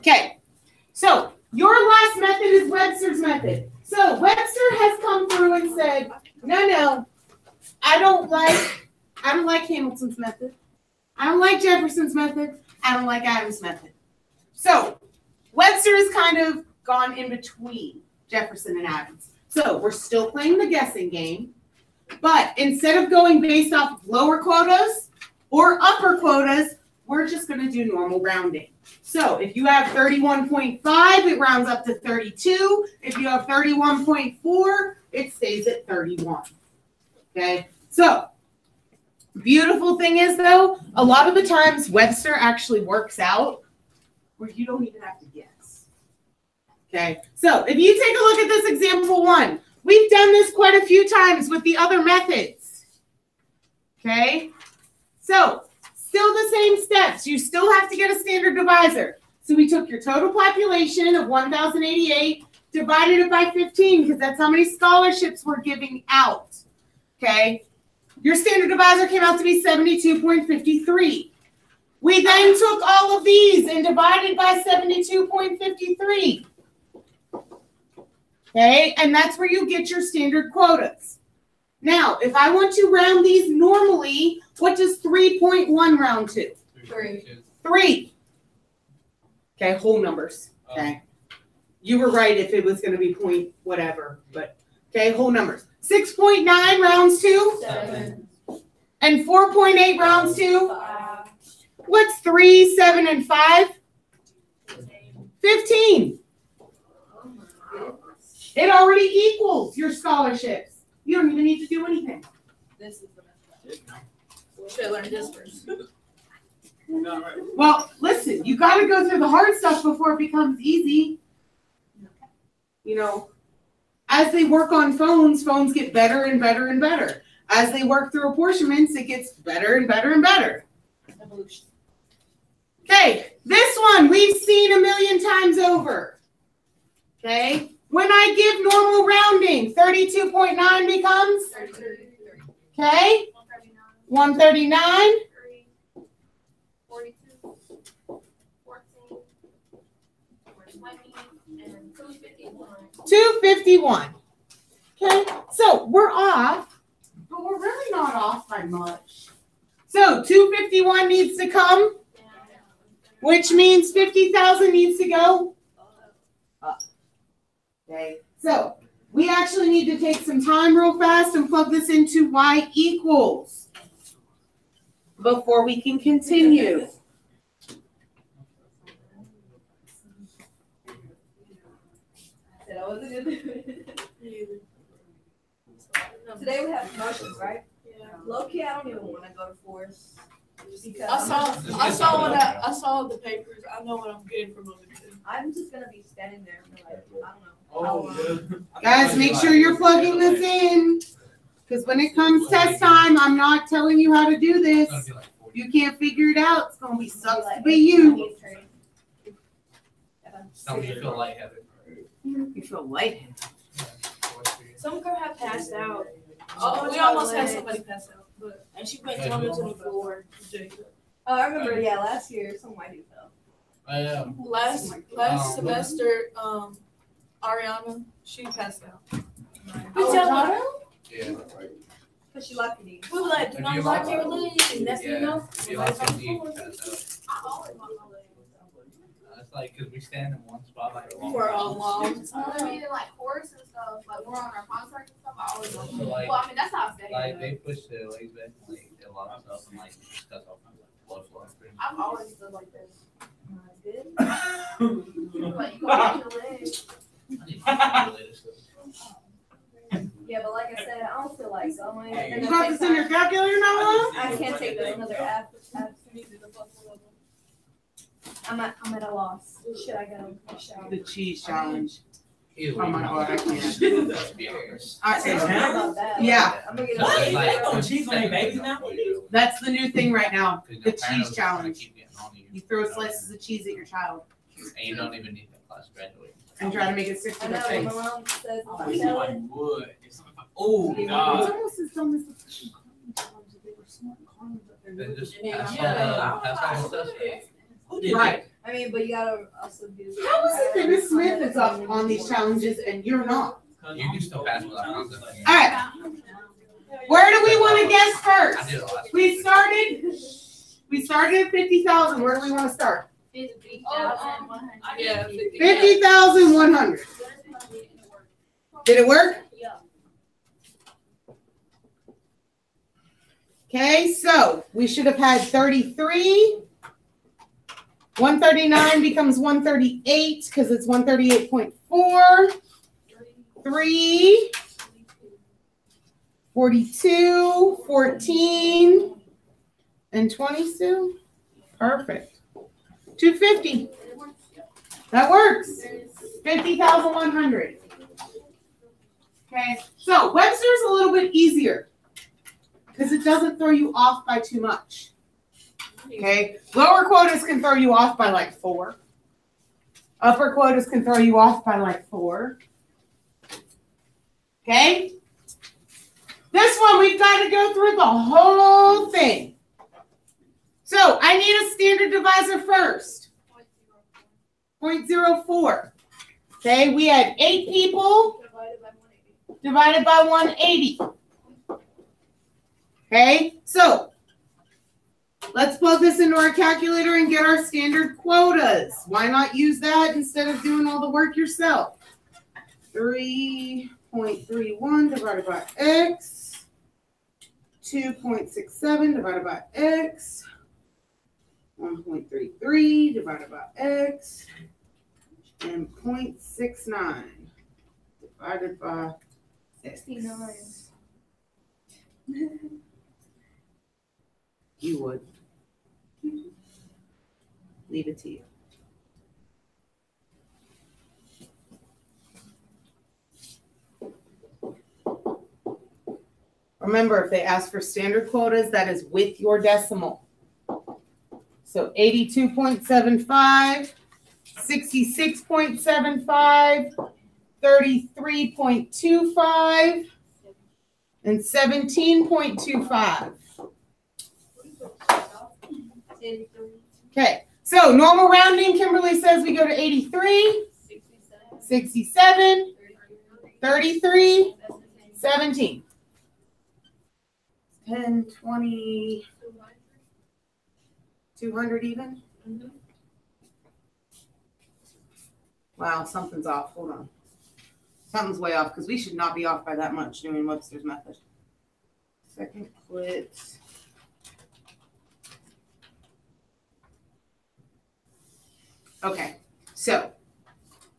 Okay, so your last method is Webster's method. So Webster has come through and said, no, I don't like Hamilton's method. I don't like Jefferson's method. I don't like Adams' method. So Webster has kind of gone in between Jefferson and Adams. So we're still playing the guessing game, but instead of going based off of lower quotas or upper quotas, we're just going to do normal rounding. So if you have 31.5, it rounds up to 32. If you have 31.4, it stays at 31. Okay, so beautiful thing is, though, a lot of the times Webster actually works out where you don't even have to guess. Okay, so if you take a look at this example 1, we've done this quite a few times with the other methods. Okay, so still the same steps. You still have to get a standard divisor. So we took your total population of 1,088, divided it by 15, because that's how many scholarships we're giving out. Okay, your standard divisor came out to be 72.53. We then took all of these and divided by 72.53. Okay, and that's where you get your standard quotas. Now, if I want to round these normally, what does 3.1 round to? 3. Okay, whole numbers. Okay. You were right if it was going to be point whatever, but okay, whole numbers. 6.9 rounds to? 7. And 4.8 rounds to? 5. What's 3, 7, and 5? 15. It already equals your scholarships. You don't even need to do anything. This is the method. Should I learn this first? Well, listen, you got to go through the hard stuff before it becomes easy. You know, as they work on phones get better and better and better. As they work through apportionments, it gets better and better and better. Evolution. Okay, this one we've seen a million times over. Okay, when I give normal rounding, 32.9 becomes? 33. Okay, 139. 42, 14, 20, and 251. 251. Okay, so we're off, but we're really not off by much. So 251 needs to come, which means 50,000 needs to go up. Okay, so we actually need to take some time real fast and plug this into y equals before we can continue. Today we have promotions, right? Yeah. Low-key, I don't even want to go to Forest. Because I saw the papers. I know what I'm getting promoted to. I'm just gonna be standing there for like, I don't know. Guys, make sure you're plugging this in, because when it comes test time, I'm not telling you how to do this. You can't figure it out. It's gonna be sucks to be you. Some you feel lightheaded. You feel lightheaded. Some girl had passed out. Oh, we almost had somebody pass out, and she went on to the floor. Oh, I remember. Yeah, last year some white dude fell. Last semester, Ariana, she passed out. Yeah. But she lucky me. We were like, do not lock your legs, and that's enough. If you like to eat, pass out. I always lock my legs. It's like, because we stand in one spot like a long For a time. long I mean, like horse and stuff, like we're on our concert and stuff. I always like, So, like- well, I mean, that's how I stay. Like, they push their legs back and like, they lock stuff and like, just cuts off my blood flow. I've always stood like this. Good. Like, you go out your legs. Yeah, but like I said, I don't feel like going. And You at got the this same in your time, calculator now, Mom? I can't take another app. I'm at a loss. Should I go? The cheese challenge. Ew. Oh my God, I can't. Let's be honest. I Sorry about that. Yeah. I'm gonna get So it's a like- Oh, cheese on your babies now? That's the new thing right now. Because The your parents cheese are gonna challenge. keep getting on You throw slices of cheese at your child And you don't even need that class to graduate. and try to make it stick I to know, their but face. my mom says if I I wish sell somebody it, would. Oh, It's God. almost as dumb as the fucking clown challenge. They were smart clowns up there. Then just Yeah. pass Yeah. all the stuff. Who did Right. I mean, but you gotta also do. How is it that Miss Smith is up on these challenges and you're not? You can still pass without concept. All right. Where do we want to guess I first? did a lot. We started at 50,000. Where do we want to start? 50,100. Yeah, 50,100. Did it work? Yeah. Okay, so we should have had 33. 139 becomes 138 because it's 138.4. 3, 42, 14, and 22. Perfect. 250. That works. 50,100. Okay, so Webster's a little bit easier because it doesn't throw you off by too much. Okay, lower quotas can throw you off by like 4. Upper quotas can throw you off by like 4. Okay? This one, we've got to go through the whole thing. So I need a standard divisor first. 0.04. Okay, we had 8 people divided by 180. Okay, so let's plug this into our calculator and get our standard quotas. Why not use that instead of doing all the work yourself? 3.31 divided by x, 2.67 divided by x, 1.33 divided by x, and 0.69 divided by 69. You would. Leave it to you. Remember, if they ask for standard quotas, that is with your decimal. So 82.75, 66.75, 33.25, and 17.25. Okay, so normal rounding, Kimberly says we go to 83, 67, 33, 17. 10, 20, 200 even? Wow, something's off. Hold on. Something's way off because we should not be off by that much doing Webster's method. Second quit. Okay, so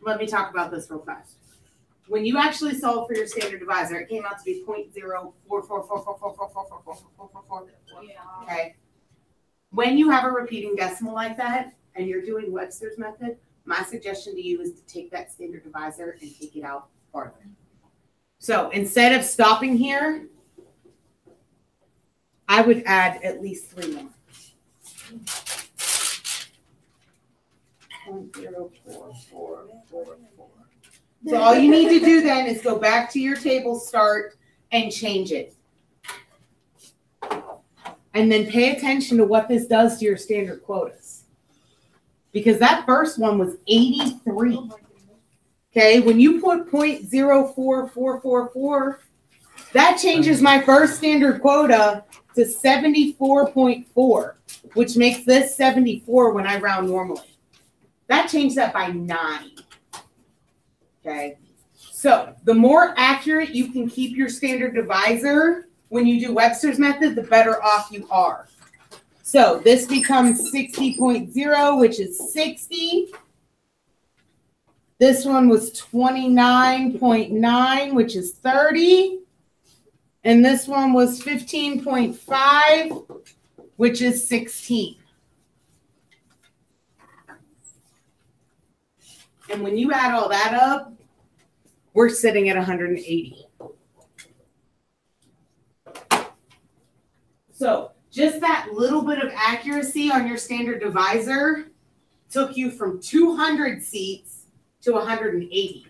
let me talk about this real fast. When you actually solve for your standard divisor, it came out to be 0.044444444444. Okay. When you have a repeating decimal like that and you're doing Webster's method, my suggestion to you is to take that standard divisor and take it out farther. So instead of stopping here, I would add at least 3 more. 0.044444. So all you need to do then is go back to your table start and change it. And then pay attention to what this does to your standard quotas. Because that first one was 83. Okay, when you put 0.04444, that changes my first standard quota to 74.4, which makes this 74 when I round normally. That changed that by 9. Okay, so the more accurate you can keep your standard divisor when you do Webster's method, the better off you are. So this becomes 60.0, which is 60. This one was 29.9, which is 30. And this one was 15.5, which is 16. And when you add all that up, we're sitting at 180. So just that little bit of accuracy on your standard divisor took you from 200 seats to 180,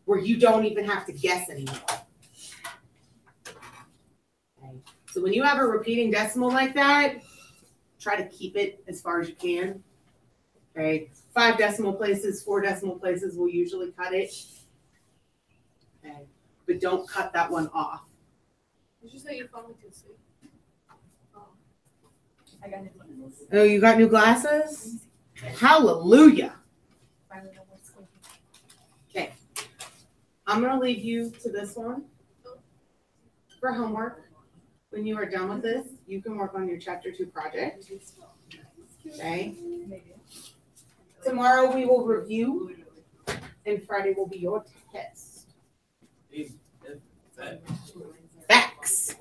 where you don't even have to guess anymore. Okay. So when you have a repeating decimal like that, try to keep it as far as you can. Okay, 5 decimal places, 4 decimal places will usually cut it. Okay, but don't cut that one off. Did you say your phone can see? I got new ones. Oh, you got new glasses? Hallelujah. Finally know what's going on. Okay, I'm gonna leave you to this one for homework. When you are done with this, you can work on your chapter 2 project. Okay. Maybe. Tomorrow we will review, and Friday will be your test. Facts.